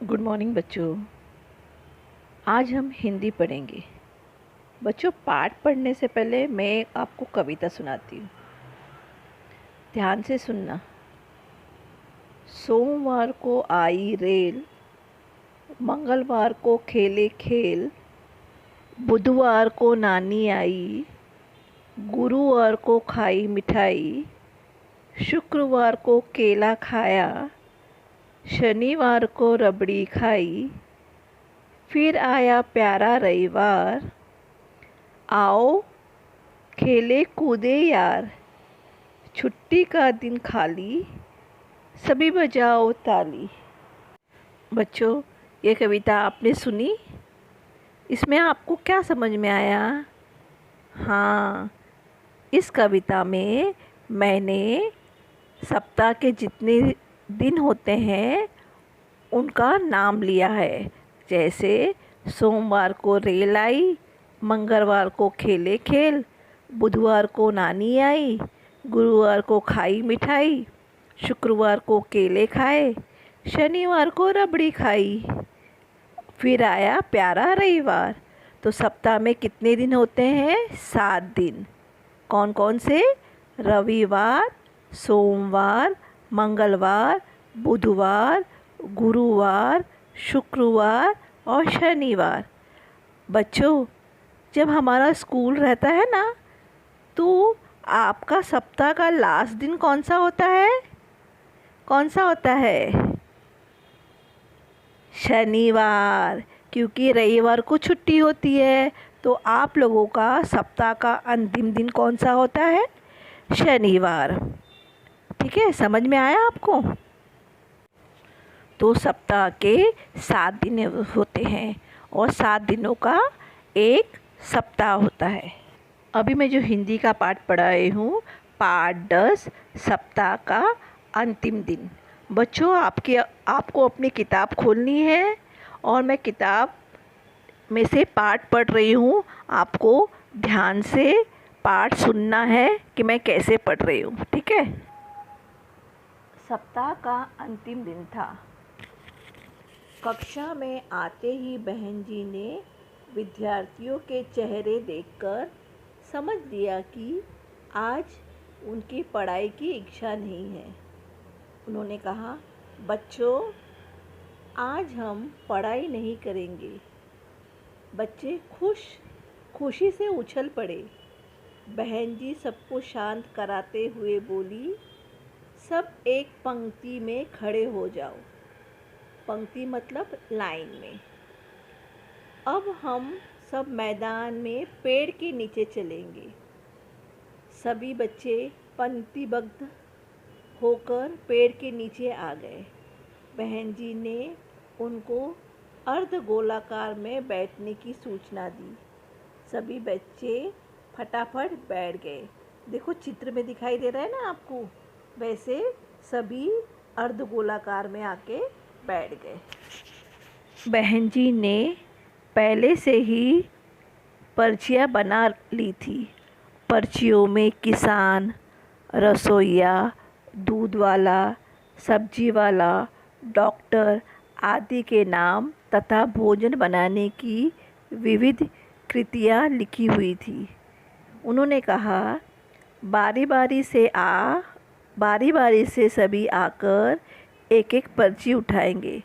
Good morning बच्चों। आज हम हिंदी पढ़ेंगे। बच्चों, पाठ पढ़ने से पहले मैं आपको कविता सुनाती हूँ, ध्यान से सुनना। सोमवार को आई रेल, मंगलवार को खेले खेल, बुधवार को नानी आई, गुरुवार को खाई मिठाई, शुक्रवार को केला खाया, शनिवार को रबड़ी खाई, फिर आया प्यारा रविवार, आओ खेले कूदे यार, छुट्टी का दिन खाली, सभी बजाओ ताली। बच्चों, ये कविता आपने सुनी? इसमें आपको क्या समझ में आया? हाँ, इस कविता में मैंने सप्ताह के जितने दिन होते हैं उनका नाम लिया है। जैसे सोमवार को रेल आई, मंगलवार को खेले खेल, बुधवार को नानी आई, गुरुवार को खाई मिठाई, शुक्रवार को केले खाए, शनिवार को रबड़ी खाई, फिर आया प्यारा रविवार। तो सप्ताह में कितने दिन होते हैं? 7 दिन। कौन कौन से? रविवार, सोमवार, मंगलवार, बुधवार, गुरुवार, शुक्रवार और शनिवार। बच्चों, जब हमारा स्कूल रहता है ना, तो आपका सप्ताह का लास्ट दिन कौन सा होता है? कौन सा होता है? शनिवार, क्योंकि रविवार को छुट्टी होती है। तो आप लोगों का सप्ताह का अंतिम दिन कौन सा होता है? शनिवार। ठीक है, समझ में आया आपको? तो सप्ताह के 7 दिन होते हैं और 7 दिनों का एक सप्ताह होता है। अभी मैं जो हिंदी का पाठ पढ़ा रही हूँ, पाठ 10, सप्ताह का अंतिम दिन। बच्चों, आपको अपनी किताब खोलनी है और मैं किताब में से पाठ पढ़ रही हूँ। आपको ध्यान से पाठ सुनना है कि मैं कैसे पढ़ रही हूँ। ठीक है? सप्ताह का अंतिम दिन था। कक्षा में आते ही बहन जी ने विद्यार्थियों के चेहरे देखकर समझ लिया कि आज उनकी पढ़ाई की इच्छा नहीं है। उन्होंने कहा, बच्चों, आज हम पढ़ाई नहीं करेंगे। बच्चे खुशी से उछल पड़े। बहन जी सबको शांत कराते हुए बोली, सब एक पंक्ति में खड़े हो जाओ। पंक्ति मतलब लाइन में। अब हम सब मैदान में पेड़ के नीचे चलेंगे। सभी बच्चे पंक्तिबद्ध होकर पेड़ के नीचे आ गए। बहन जी ने उनको अर्ध गोलाकार में बैठने की सूचना दी। सभी बच्चे फटाफट बैठ गए। देखो, चित्र में दिखाई दे रहा है ना आपको, वैसे सभी अर्ध गोलाकार में आके बैठ गए। बहन जी ने पहले से ही पर्चियाँ बना ली थी। पर्चियों में किसान, रसोइया, दूध वाला, सब्जी वाला, डॉक्टर आदि के नाम तथा भोजन बनाने की विविध कृतियाँ लिखी हुई थी। उन्होंने कहा, बारी बारी से सभी आकर एक एक पर्ची उठाएंगे।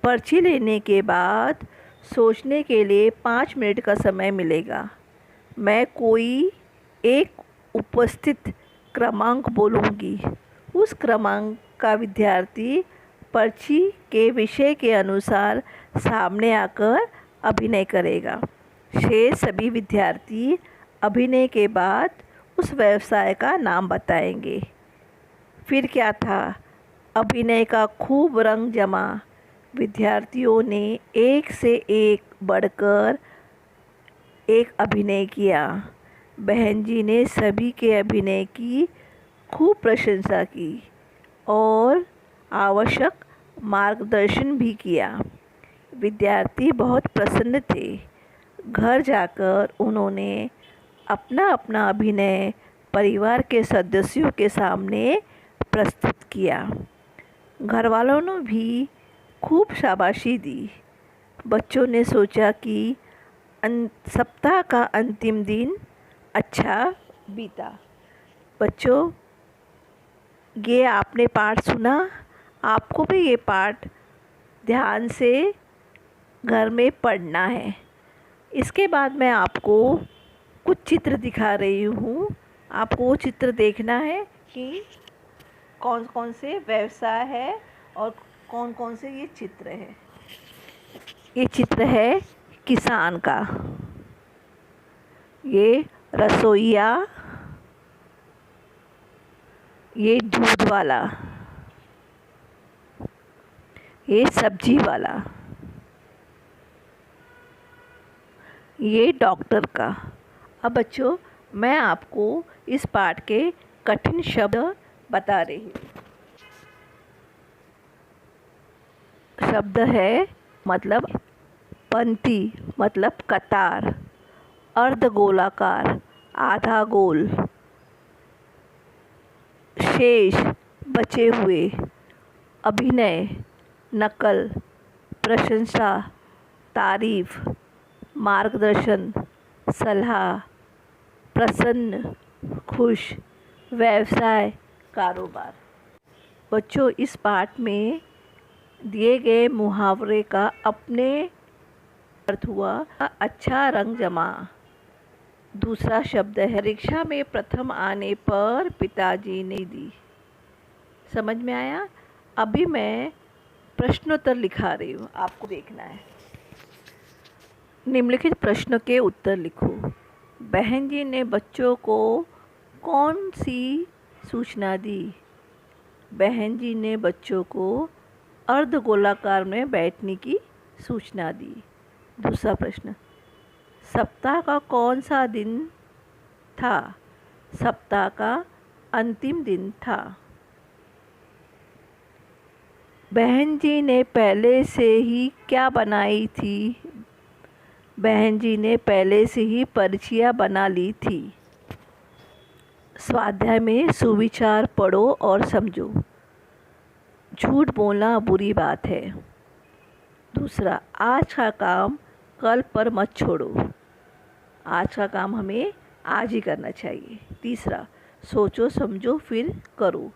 पर्ची लेने के बाद सोचने के लिए 5 मिनट का समय मिलेगा। मैं कोई एक उपस्थित क्रमांक बोलूँगी। उस क्रमांक का विद्यार्थी पर्ची के विषय के अनुसार सामने आकर अभिनय करेगा। शेष सभी विद्यार्थी अभिनय के बाद उस व्यवसाय का नाम बताएंगे। फिर क्या था? अभिनय का खूब रंग जमा। विद्यार्थियों ने एक से एक बढ़कर एक अभिनय किया। बहन जी ने सभी के अभिनय की खूब प्रशंसा की और आवश्यक मार्गदर्शन भी किया। विद्यार्थी बहुत प्रसन्न थे। घर जाकर उन्होंने अपना अपना अभिनय परिवार के सदस्यों के सामने प्रस्तुत किया। घर वालों ने भी खूब शाबाशी दी। बच्चों ने सोचा कि सप्ताह का अंतिम दिन अच्छा बीता। बच्चों, ये आपने पाठ सुना, आपको भी ये पाठ ध्यान से घर में पढ़ना है। इसके बाद मैं आपको कुछ चित्र दिखा रही हूँ। आपको वो चित्र देखना है कि कौन कौन से व्यवसाय है और कौन कौन से ये चित्र है। ये चित्र है किसान का, ये रसोइया, ये दूध वाला, ये सब्जी वाला, ये डॉक्टर का। अब बच्चों, मैं आपको इस पाठ के कठिन शब्द बता रही हूँ। शब्द है मतलब पंक्ति मतलब कतार, अर्धगोलाकार आधा गोल, शेष बचे हुए, अभिनय, नकल, प्रशंसा, तारीफ, मार्गदर्शन, सलाह, प्रसन्न, खुश, व्यवसाय, कारोबार। बच्चों, इस पाठ में दिए गए मुहावरे का अपने अर्थ हुआ अच्छा रंग जमा। दूसरा शब्द है परीक्षा में प्रथम आने पर पिताजी ने दी। समझ में आया? अभी मैं प्रश्नोत्तर लिखा रही हूँ, आपको देखना है। निम्नलिखित प्रश्नों के उत्तर लिखो। बहन जी ने बच्चों को कौन सी सूचना दी? बहन जी ने बच्चों को अर्धगोलाकार में बैठने की सूचना दी। दूसरा प्रश्न, सप्ताह का कौन सा दिन था? सप्ताह का अंतिम दिन था। बहन जी ने पहले से ही क्या बनाई थी? बहन जी ने पहले से ही पर्चियाँ बना ली थी। स्वाध्याय में सुविचार पढ़ो और समझो। झूठ बोलना बुरी बात है। दूसरा, आज का काम कल पर मत छोड़ो। आज का काम हमें आज ही करना चाहिए। तीसरा, सोचो समझो फिर करो।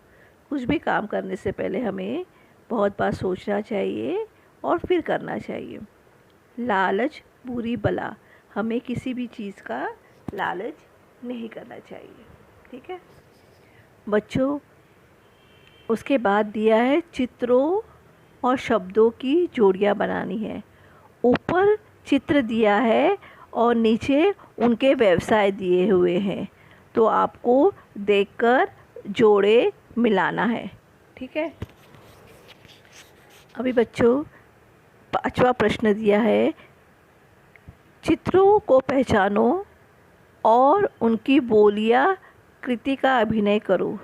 कुछ भी काम करने से पहले हमें बहुत बार सोचना चाहिए और फिर करना चाहिए। लालच बुरी बला, हमें किसी भी चीज़ का लालच नहीं करना चाहिए। ठीक है बच्चों, उसके बाद दिया है चित्रों और शब्दों की जोड़ियाँ बनानी है। ऊपर चित्र दिया है और नीचे उनके व्यवसाय दिए हुए हैं, तो आपको देखकर जोड़े मिलाना है। ठीक है, अभी बच्चों 5वां प्रश्न दिया है, चित्रों को पहचानो और उनकी बोलियां कृति का अभिनय करो।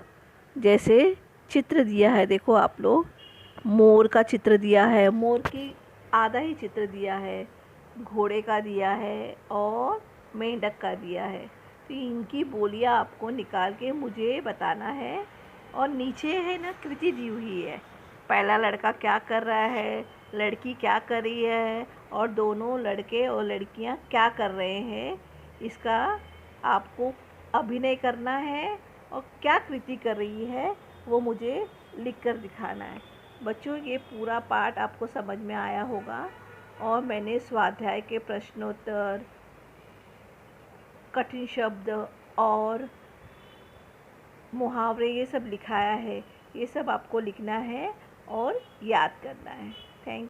जैसे चित्र दिया है, देखो आप लोग, मोर का चित्र दिया है, मोर की आधा ही चित्र दिया है, घोड़े का दिया है और मेंढक का दिया है। तो इनकी बोलियां आपको निकाल के मुझे बताना है। और नीचे है ना कृति दी हुई है, पहला लड़का क्या कर रहा है, लड़की क्या कर रही है और दोनों लड़के और लड़कियां क्या कर रहे हैं, इसका आपको अभिनय करना है और क्या कृति कर रही है वो मुझे लिखकर दिखाना है। बच्चों, ये पूरा पाठ आपको समझ में आया होगा और मैंने स्वाध्याय के प्रश्नोत्तर, कठिन शब्द और मुहावरे ये सब लिखाया है। ये सब आपको लिखना है और याद करना है। थैंक